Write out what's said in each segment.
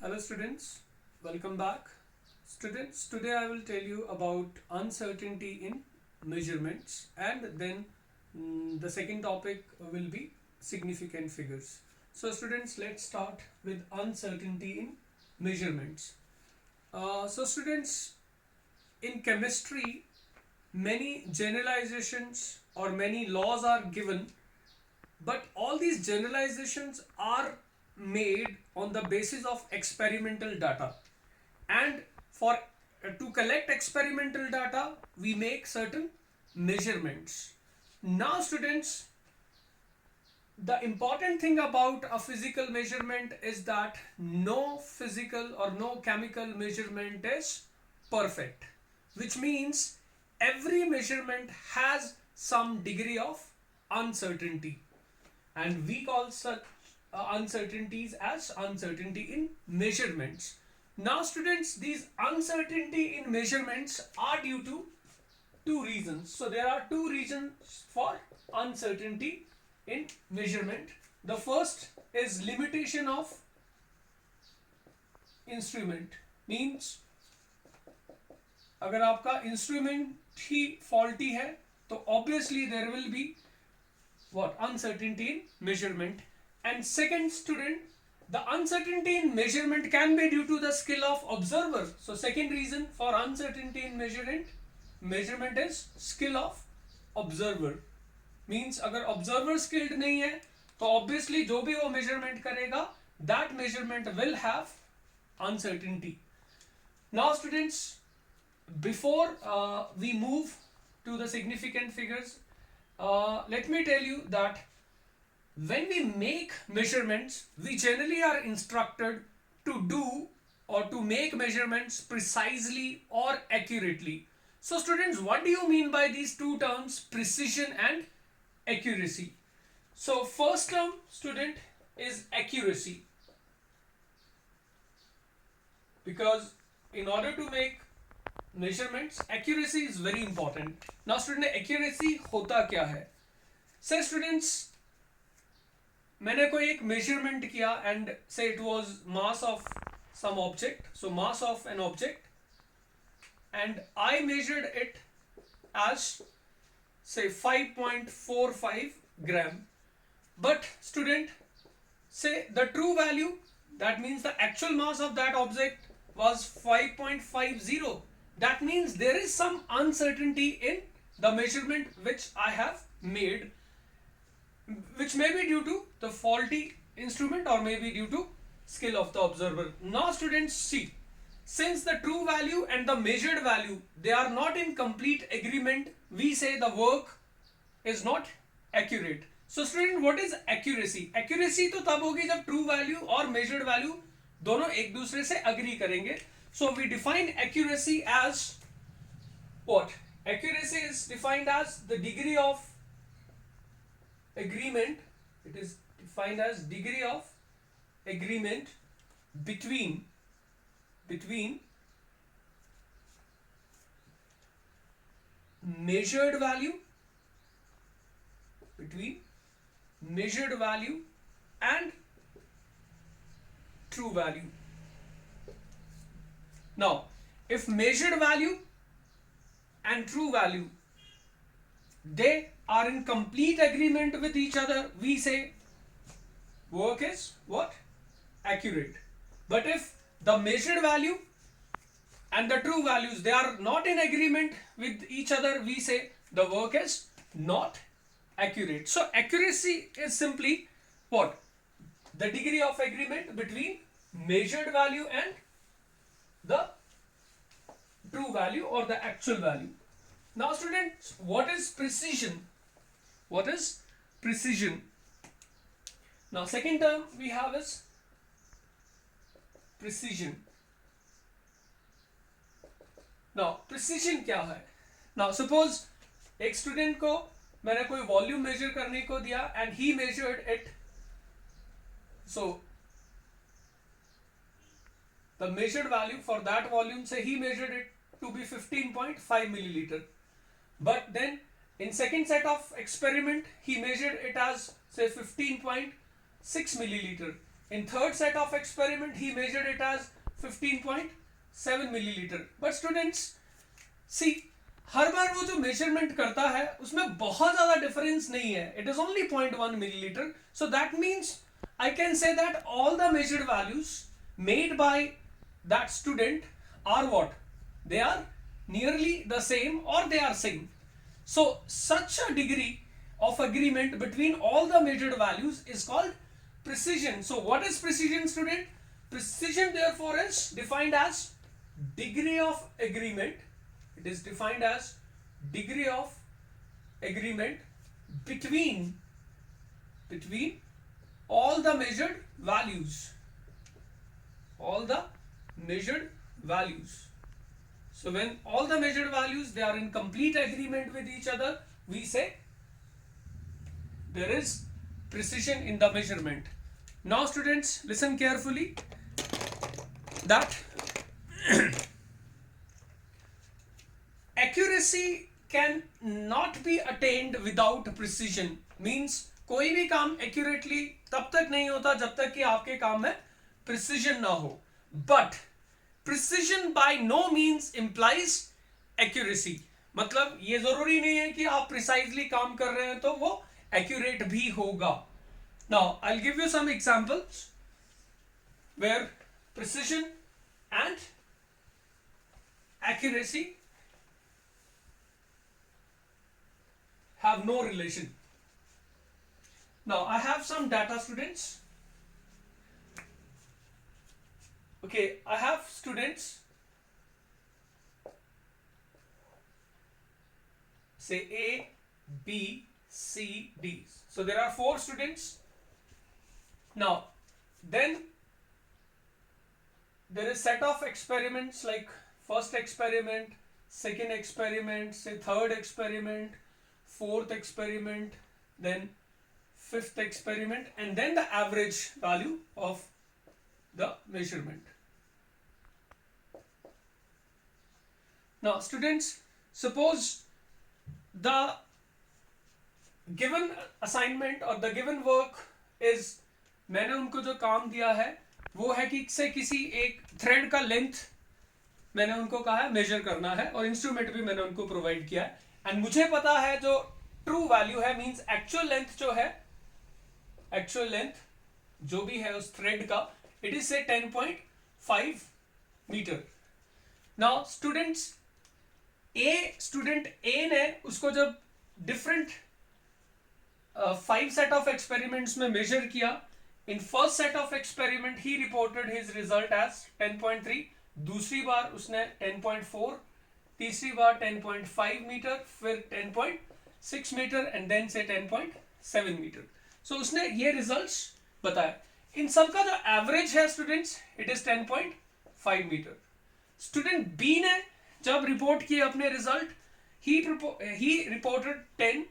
Hello students, welcome back. Students, today I will tell you about uncertainty in measurements and then the second topic will be significant figures. So students, let's start with uncertainty in measurements. So students, in chemistry, many generalizations or many laws are given, but all these generalizations are made on the basis of experimental data. And for to collect experimental data, we make certain measurements. Now students, the important thing about a physical measurement is that no physical or no chemical measurement is perfect, which means every measurement has some degree of uncertainty, and we call such uncertainties as uncertainty in measurements. Now students, these uncertainty in measurements are due to two reasons. So there are two reasons for uncertainty in measurement. The first is limitation of instrument, means अगर आपका instrument ही faulty है तो obviously there will be what uncertainty in measurement. And second student, the uncertainty in measurement can be due to the skill of observer. So second reason for uncertainty in measurement is skill of observer. Means अगर observer skilled नहीं है तो obviously जो भी वो measurement करेगा that measurement will have uncertainty. Now students, before we move to the significant figures, let me tell you that when we make measurements, we generally are instructed to do or to make measurements precisely or accurately. So students, what do you mean by these two terms, precision and accuracy? So first term student is accuracy, because in order to make measurements, accuracy is very important. Now student, accuracy होता क्या है? Say students, मैंने कोई एक measurement किया and say it was mass of some object, so mass of an object, and I measured it as say 5.45 gram. But student, say the true value, that means the actual mass of that object was 5.50. That means there is some uncertainty in the measurement which I have made, which may be due to the faulty instrument or may be due to skill of the observer. Now students, see, since the true value and the measured value, they are not in complete agreement, we say the work is not accurate. So student, what is accuracy? Accuracy तो तब होगी जब true value और measured value दोनों एक दूसरे से agree करेंगे. So we define accuracy as what? Accuracy is defined as the degree of agreement. It is defined as degree of agreement between measured value and true value. Now, if measured value and true value, they are in complete agreement with each other, we say work is what? Accurate. But if the measured value and the true values, they are not in agreement with each other, we say the work is not accurate. So accuracy is simply what? The degree of agreement between measured value and the true value or the actual value. Now students, what is precision? What is precision? Now second term we have is precision. Now precision क्या है? Now suppose एक student को मैंने कोई volume measure करने को दिया and he measured it. So the measured value for that volume, say he measured it to be 15.5 milliliter. But then in second set of experiment he measured it as say 15.6 milliliter. In third set of experiment he measured it as 15.7 milliliter. But students see, हर बार वो जो measurement करता है उसमें बहुत ज्यादा difference नहीं है. It is only 0.1 milliliter. So that means I can say that all the measured values made by that student are what? They are nearly the same or they are same. So such a degree of agreement between all the measured values is called precision. So what is precision, student? Precision therefore is defined as degree of agreement. It is defined as degree of agreement between all the measured values. All the measured values. So when all the measured values they are in complete agreement with each other, we say there is precision in the measurement. Now students, listen carefully that accuracy can not be attained without precision. Means कोई भी काम accurately तब तक नहीं होता जब तक कि आपके काम में precision ना हो. But precision by no means implies accuracy. मतलब ये जरूरी नहीं है कि आप precisely काम कर रहे हैं तो वो accurate भी होगा. Now I'll give you some examples where precision and accuracy have no relation. Now I have some data, students. Okay, I have students, say A, B, C, D. So there are 4 students. Now then there is set of experiments like first experiment, second experiment, say third experiment, fourth experiment, then fifth experiment, and then the average value of the measurement. Now students, suppose the given assignment or the given work is, मैंने उनको जो काम दिया है वो है कि से किसी एक थ्रेड का लेंथ मैंने उनको कहा है मेजर करना है और इंस्ट्रूमेंट भी मैंने उनको प्रोवाइड किया है. एंड मुझे पता है जो ट्रू वैल्यू है, मींस एक्चुअल लेंथ जो है, एक्चुअल लेंथ जो भी है उस थ्रेड का, it is say 10.5 metre. Now students, student A ने उसको जब डिफरेंट 5 सेट ऑफ एक्सपेरिमेंट्स में मेजर किया, in first set of experiment he reported his result as 10.3, दूसरी बार उसने 10.4, तीसरी बार 10.5 मीटर, फिर 10.6 मीटर एंड देन से 10.7 मीटर. सो उसने ये रिजल्ट्स बताया. इन सब का जो एवरेज है students, it is 10.5 metre. Student B ने जब रिपोर्ट किए अपने result, he reported 10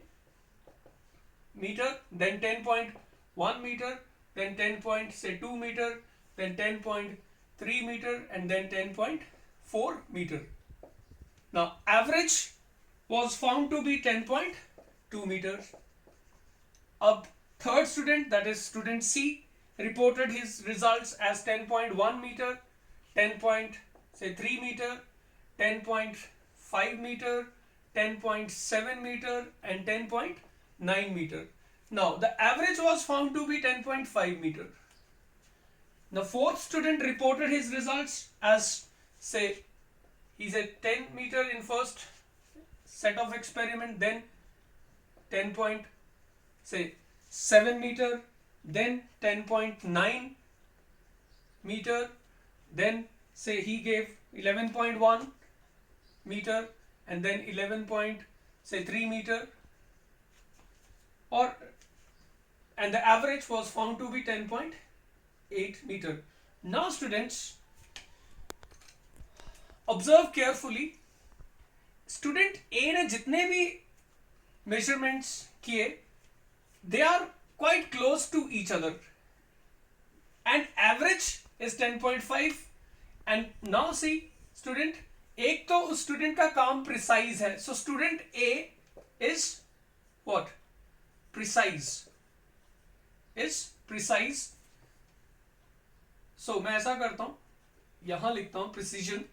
metre, then 10.1 metre, then 10.2 meter, then 10.3 meter, and then 10.4 meter. Now average was found to be 10.2 meters. Ab third student, that is student C, reported his results as 10.1 meter, 10.3 meter, 10.5 meter, 10.7 meter, and 10.9 meter. Now the average was found to be 10.5 meter. The fourth student reported his results as, say, he said 10 meter in first set of experiment, then 10.7 meter, then 10.9 meter, then say he gave 11.1 meter, and then 11.3 meter, and the average was found to be 10.8 meter. Now students, observe carefully. Student A ने जितने भी measurements किए, they are quite close to each other, and average is 10.5. and now see student, एक तो उस student का काम precise है, so student A is what? Precise. सो मैं ऐसा करता हूं, यहां लिखता हूं precision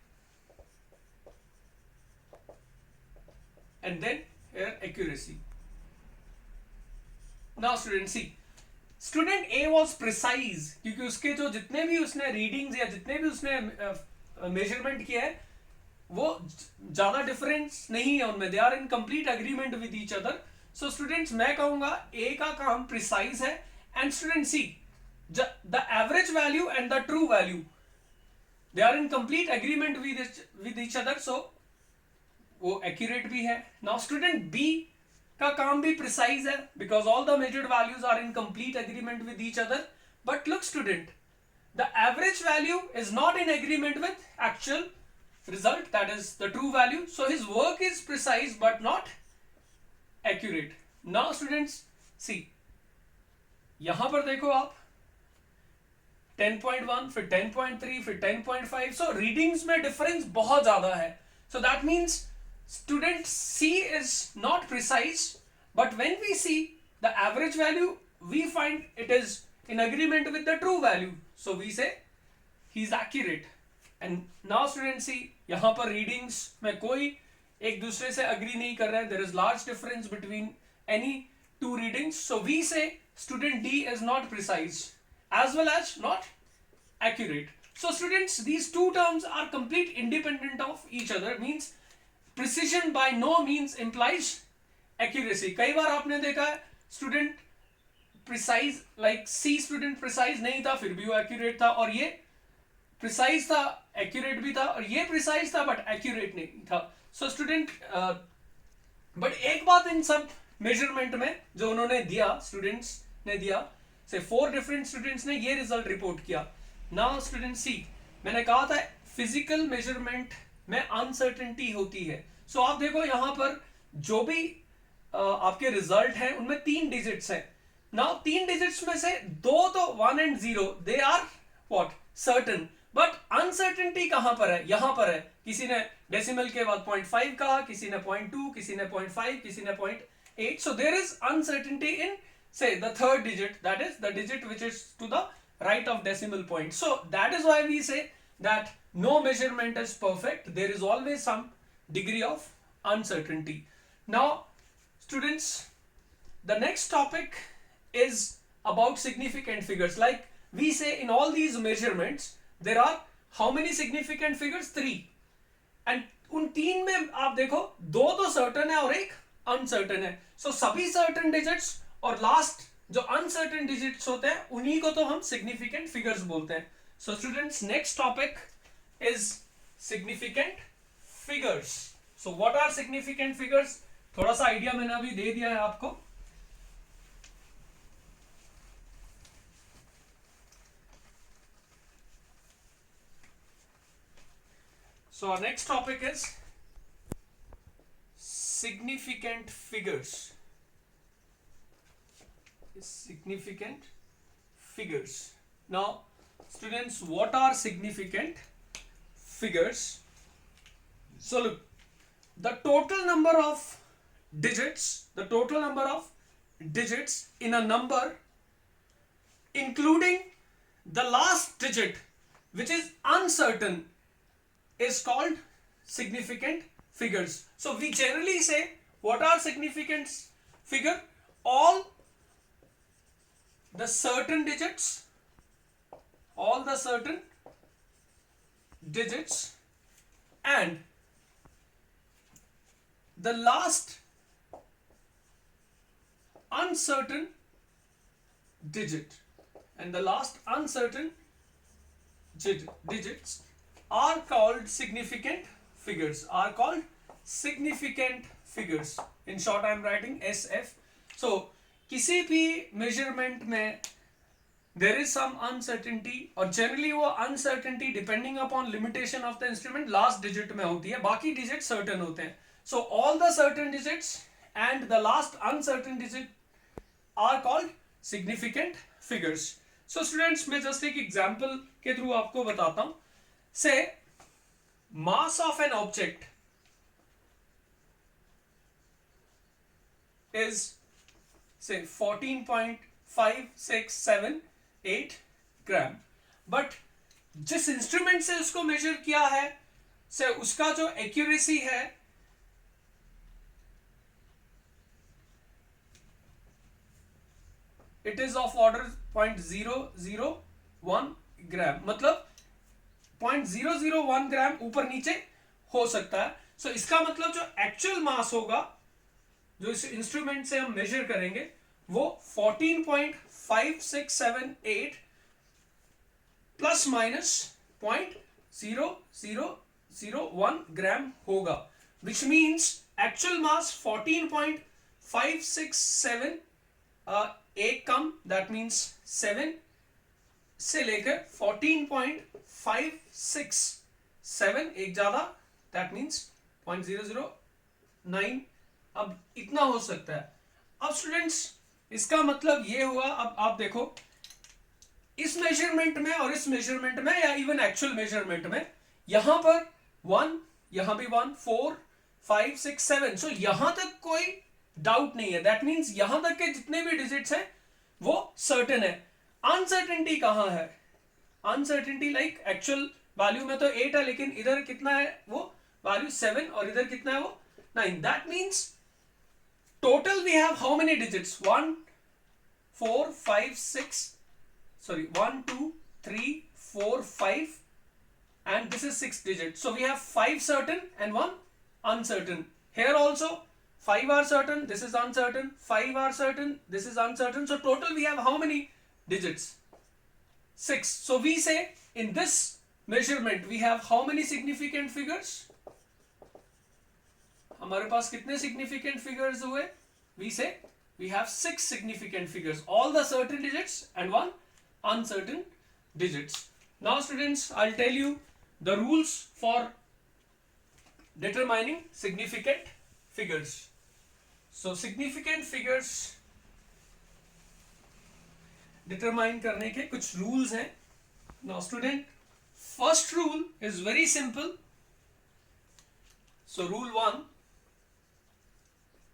and then here accuracy. Now student C, student A was precise, क्योंकि उसके जो जितने भी उसने रीडिंग्स या जितने भी उसने मेजरमेंट किया है वो ज्यादा डिफरेंस नहीं है उनमें, they are in complete agreement with each other. So students मैं कहूंगा ए का काम प्रिसाइज है, and student C the average value and the true value they are in complete agreement with each other, so वो accurate भी है. Now student B का काम भी प्रिसाइज है, because all the measured values are in complete agreement with each other. But look student, the average value is not in agreement with actual result, that is the true value. So his work is precise but not accurate. Now students see, यहां पर देखो आप 10.1 फिर 10.3 फिर 10.5, so readings में difference बहुत ज्यादा है. So that means student C is not precise, but when we see the average value we find it is in agreement with the true value, so we say he is accurate. And now student सी, यहां पर readings में कोई एक दूसरे से agree नहीं कर रहे हैं, there is large difference between any two readings, so we say student D is not precise as well as not accurate. So students, these two terms are complete independent of each other, means precision by no means implies accuracy. कई बार आपने देखा है student precise like सी, student precise नहीं था फिर भी वो accurate था, और ये प्रिसाइज था एक्यूरेट भी था, और ये प्रिसाइज था बट एक्यूरेट नहीं था. सो स्टूडेंट बट एक बात इन सब मेजरमेंट में जो उन्होंने दिया, स्टूडेंट्स ने दिया, से 4 डिफरेंट स्टूडेंट्स ने ये रिजल्ट रिपोर्ट किया. नाउ स्टूडेंट सी, मैंने कहा था फिजिकल मेजरमेंट में अनसर्टेनिटी होती है. सो आप देखो यहां पर जो भी आपके रिजल्ट हैं उनमें 3 डिजिट्स हैं. नाउ 3 डिजिट्स में से 2 to 1 and 0 they are what certain, but uncertainty कहां पर है, यहां पर है. किसी ने डेसिमल के बाद 0.5 कहा, किसी ने 0.2, किसी ने 0.5, किसी ने 0.8. So there is uncertainty in say the third digit, that is the digit which is to the right of decimal point. So that is why we say that no measurement is perfect, there is always some degree of uncertainty. Now students, the next topic is about significant figures. Like we say in all these measurements there are how many significant figures? 3. and उन 3 में आप देखो 2 तो certain है और एक uncertain है. So सभी certain digits और लास्ट जो अनसर्टेन डिजिट्स होते हैं उन्हीं को तो हम सिग्निफिकेंट फिगर्स बोलते हैं. So students, next topic is significant figures. So what are significant figures, थोड़ा सा आइडिया मैंने अभी दे दिया है आपको. So our next topic is significant figures. Significant figures. Now students, what are significant figures? So look, the total number of digits in a number including the last digit which is uncertain is called significant figures. So we generally say, what are significant figure? All the certain digits and the last uncertain digits are called significant figures. In short, I am writing SF. So किसी भी measurement में there is some uncertainty, और generally वो uncertainty depending upon limitation of the instrument last digit में होती है, बाकी digit certain होते हैं. So all the certain digits and the last uncertain digit are called significant figures. So students, मैं just एक एग्जांपल के थ्रू आपको बताता हूं. Say mass of an object is say 14.5678 gram, but जिस इंस्ट्रूमेंट से उसको मेजर किया है से उसका जो एक्यूरेसी है इट इज ऑफ ऑर्डर 0.001 ग्राम, मतलब 0.001 ग्राम ऊपर नीचे हो सकता है. सो इसका मतलब जो एक्चुअल मास होगा जो इस इंस्ट्रूमेंट से हम मेजर करेंगे वो 14.5678 प्लस माइनस 0.0001 ग्राम होगा, विच मीन्स एक्चुअल मास 14.567 एक कम, दैट मीन्स 7 से लेकर 14.567 एक ज्यादा, दैट मीन्स 0.009. अब इतना हो सकता है. अब स्टूडेंट्स इसका मतलब ये हुआ, अब आप देखो इस मेजरमेंट में और इस मेजरमेंट में या इवन एक्चुअल मेजरमेंट में यहां पर 1, यहां भी 1, 4, 5, 6, 7, सो यहां तक कोई डाउट नहीं है. दैट मीन्स यहां तक के जितने भी डिजिट्स हैं वो सर्टेन है. अनसर्टेनिटी कहां है? अनसर्टेनिटी लाइक एक्चुअल वैल्यू में तो 8 है, लेकिन इधर कितना है वो वैल्यू 7 और इधर कितना है वो 9. That means total we have how many digits? 1 4 5 6, sorry, 1 2 3 4 5, and this is 6 digits. So we have 5 certain and 1 uncertain. Here also 5 are certain, this is uncertain, 5 are certain, this is uncertain. So total we have how many digits? 6. So we say in this measurement we have how many significant figures? हमारे पास कितने significant figures हुए? We say we have 6 significant figures, all the certain digits and 1 uncertain digits. Now students, I'll tell you the rules for determining significant figures. So significant figures determine करने के कुछ rules हैं. Now student, first rule is very simple. So rule 1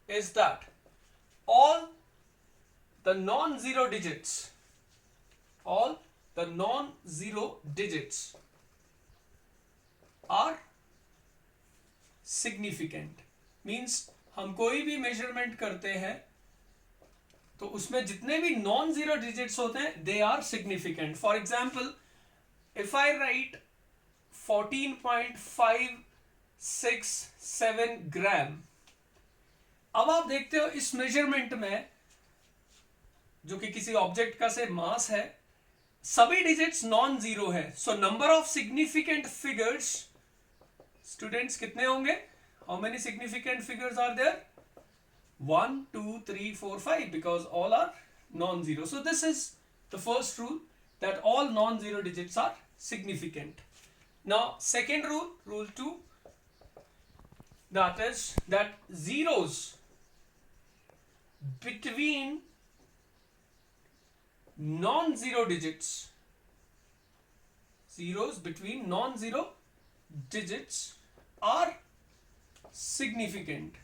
is that all the non-zero digits are significant. Means हम कोई भी measurement करते हैं तो उसमें जितने भी non-zero digits होते हैं they are significant. For example, if I write 14.567 ग्राम, अब आप देखते हो इस मेजरमेंट में जो कि किसी ऑब्जेक्ट का से मास है, सभी डिजिट्स नॉन जीरो है. So number of significant figures students कितने होंगे? How many significant figures are there? 1 2 3 4 5, because all are non zero. So this is the first rule, that all non zero digits are significant. Now second rule, rule 2, that is that zeros between non-zero digits, zeros between non-zero digits are significant,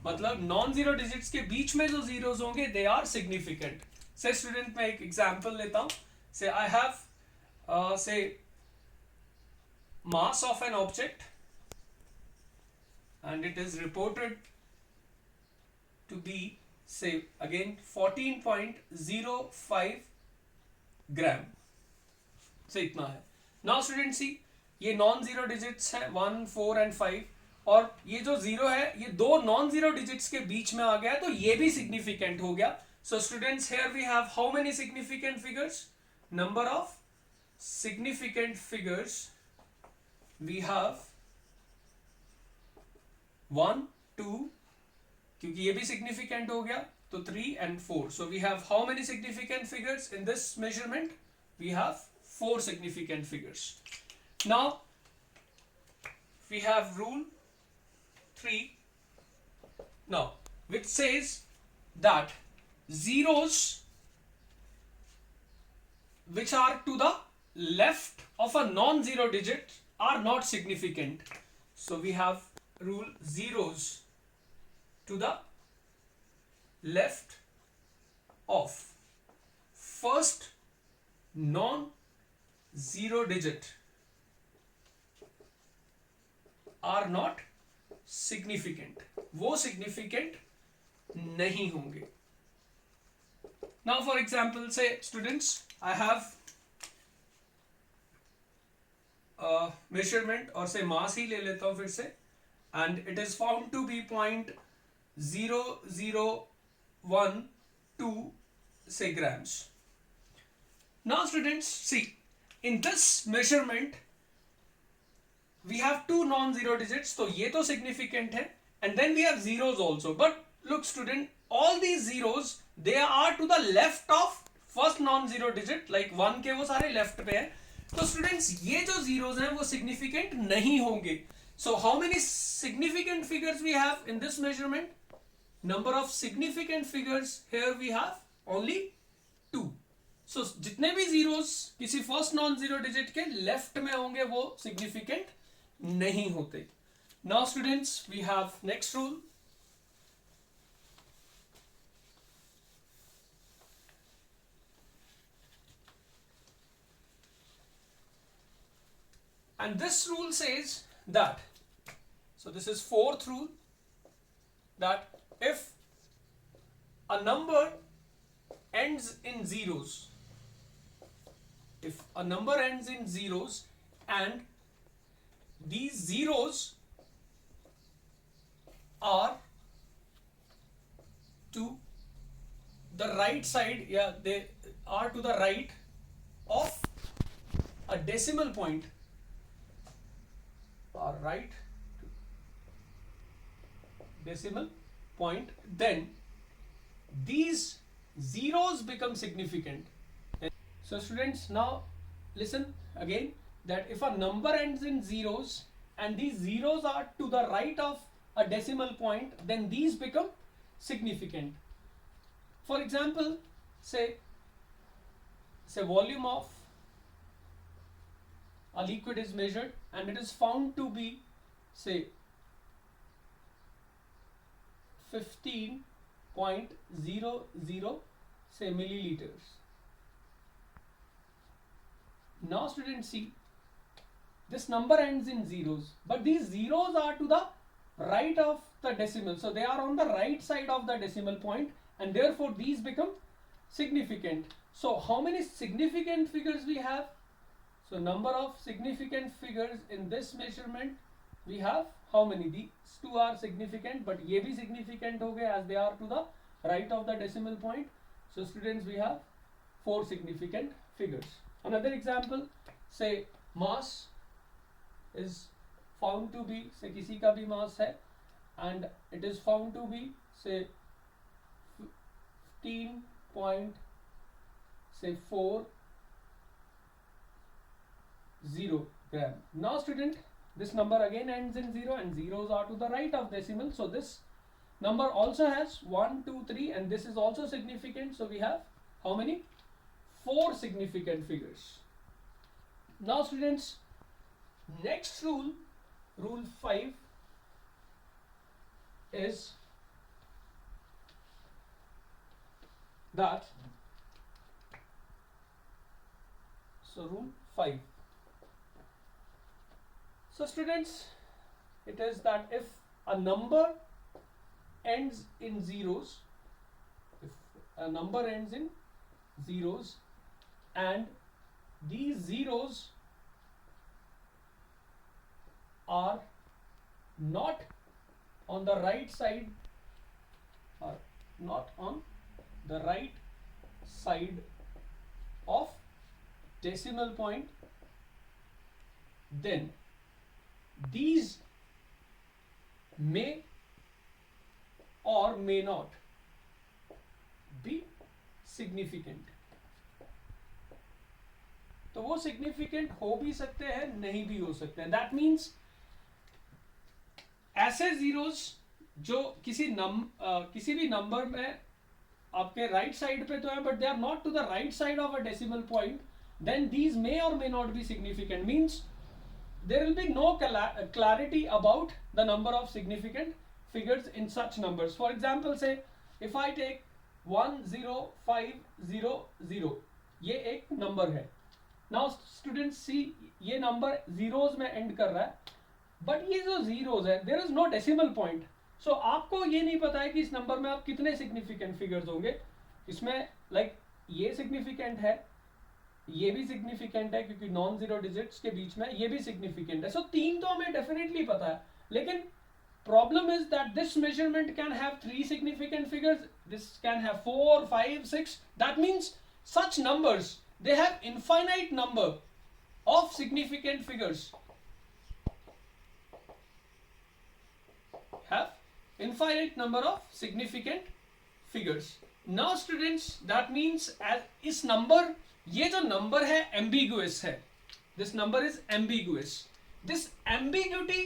मतलब non zero digits के बीच में जो zeros होंगे they are significant. से student मैं एक example लेता हूं. से आई हैव से mass of an object and it is reported to be, say again, 14.05 gram. से इतना है. Now student see, ये नॉन जीरो डिजिट्स है 1 4 and 5, और ये जो जीरो है ये दो नॉन जीरो डिजिट्स के बीच में आ गया, तो ये भी सिग्निफिकेंट हो गया. So students here we have how many significant figures? Number of significant figures we have 1 2, क्योंकि ये भी significant हो गया तो 3 and 4. So we have how many significant figures in this measurement? We have 4 significant figures. Now we have rule 3 now, which says that zeros which are to the left of a non-zero digit are not significant. So we have rule zeros to the left of first non-zero digit are not significant. वो significant नहीं होंगे. Now for example, say students, I have measurement और say mass ही ले लेता हूँ फिर से, and it is found to be 0.0012 say grams. Now students, see, in this measurement we have two non-zero digits, तो ये तो significant है, and then we have zeros also. But look student, all these zeros they are to the left of first non-zero digit, like 1 के वो सारे left पे हैं. तो students ये जो zeros हैं वो significant नहीं होंगे. So how many significant figures we have in this measurement? Number of significant figures here we have only 2. So जितने भी zeros किसी first non-zero digit के left में होंगे वो significant नहीं होते. Now students, we have next rule. And this rule says that, so this is fourth rule, that if a number ends in zeros, if a number ends in zeros and these zeros are to the right side, they are to the right of a decimal point, or right decimal point, then these zeros become significant. So students, now listen again, that if a number ends in zeros and these zeros are to the right of a decimal point, then these become significant. For example, say volume of a liquid is measured and it is found to be say 15.00 say milliliters. Now students, see, this number ends in zeros, but these zeros are to the right of the decimal, so they are on the right side of the decimal point, and therefore these become significant. So how many significant figures we have? So number of significant figures in this measurement we have how many? These two are significant, but ये भी significant हो गए as they are to the right of the decimal point. So students, we have 4 significant figures. Another example, say mass is found to be, say किसी का भी mass है and it is found to be say 15.40 gram. Now student, this number again ends in 0 and zeros are to the right of decimal, so this number also has 1, 2, 3 and this is also significant, so we have how many? 4 significant figures. Now students, next rule, rule 5, is that, so rule 5. So students, it is that if a number ends in zeros, if a number ends in zeros and these zeros are not on the right side, or not on the right side of decimal point, then these may or may not be significant. तो वो significant हो भी सकते हैं, नहीं भी हो सकते हैं. That means ऐसे zeros जो किसी भी number में आपके right side पे तो है, but they are not to the right side of a decimal point, then these may or may not be significant. Means there will be no clarity about the number of significant figures in such numbers. For example, say if I take 10500, ये एक number है. Now students सी, ये number zeros में and कर रहा है, but ये जो जीरोज है there is no decimal point. So आपको ये नहीं पता है कि इस नंबर में आप कितने सिग्निफिकेंट फिगर्स होंगे. इसमें लाइक ये सिग्निफिकेंट है, ये भी सिग्निफिकेंट है क्योंकि नॉन जीरो डिजिट्स के बीच में ये भी सिग्निफिकेंट है. सो तीन तो हमें डेफिनेटली पता है, लेकिन problem is that this measurement can have 3 significant figures, this can have 4, 5, 6. That means such numbers, they have infinite number of significant figures, have infinite number of significant figures. Now students, that means as is number, ये जो number है ambiguous है, this number is ambiguous. This ambiguity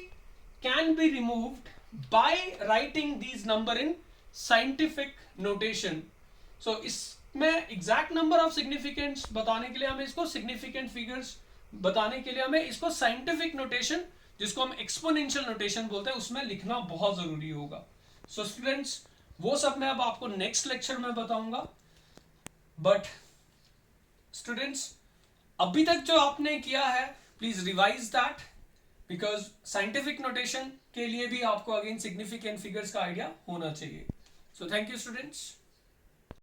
can be removed by writing these number in scientific notation. So इसमें exact number of significance बताने के लिए हमें इसको significant figures बताने के लिए हमें इसको scientific notation, जिसको हम exponential notation बोलते हैं, उसमें लिखना बहुत जरूरी होगा. So students, वो सब मैं अब आपको next lecture में बताऊंगा. But students, अभी तक जो आपने किया है, please revise that. Because scientific notation के लिए भी आपको अगेन सिग्निफिकेंट फिगर्स का आइडिया होना चाहिए. So thank you students.